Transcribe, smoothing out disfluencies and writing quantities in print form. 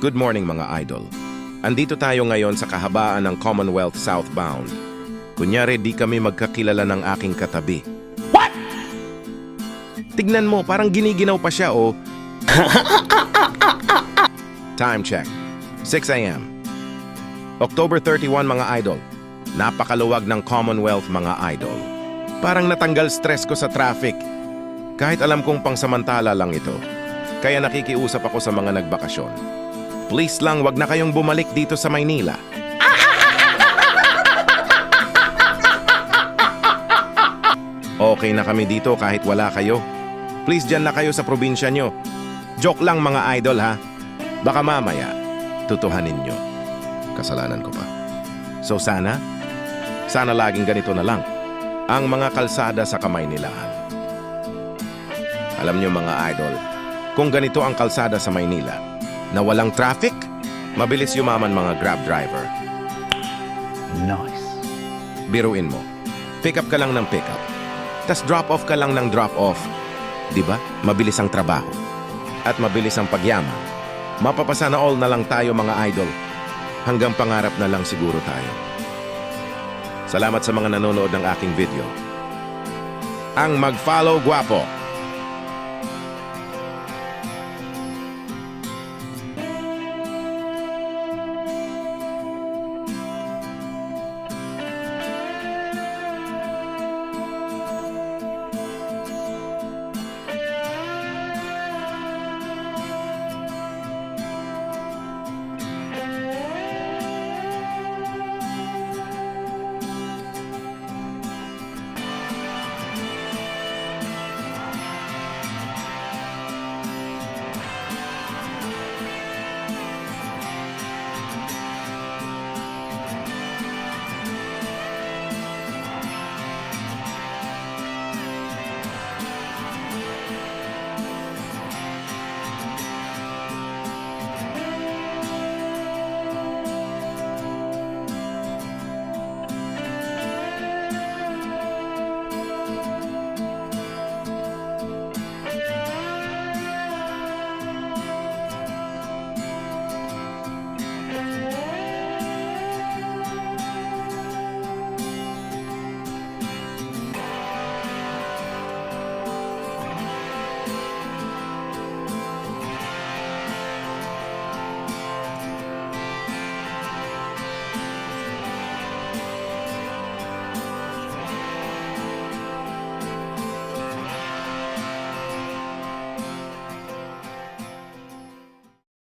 Good morning mga idol. Andito tayo ngayon sa kahabaan ng Commonwealth Southbound. Kunyari di kami magkakilala ng aking katabi. What? Tignan mo, parang giniginaw pa siya oh. Time check. 6 a.m. October 31 mga idol. Napakaluwag ng Commonwealth mga idol. Parang natanggal stress ko sa traffic. Kahit alam kong pangsamantala lang ito. Kaya nakikiusap ako sa mga nagbakasyon. Please lang, wag na kayong bumalik dito sa Maynila. Okay na kami dito kahit wala kayo. Please dyan na kayo sa probinsya nyo. Joke lang mga idol ha. Baka mamaya, tutuhanin nyo. Kasalanan ko pa. So sana laging ganito na lang. Ang mga kalsada sa Kamaynilaan. Alam nyo mga idol, kung ganito ang kalsada sa Maynila, na walang traffic, mabilis yumaman mga Grab driver. Nice. Biruin mo, pick up ka lang ng pick up, tas drop off ka lang ng drop off. Diba? Mabilis ang trabaho. At mabilis ang pagyaman. Mapapasana all na lang tayo mga idol. Hanggang pangarap na lang siguro tayo. Salamat sa mga nanonood ng aking video. Ang mag-follow guwapo.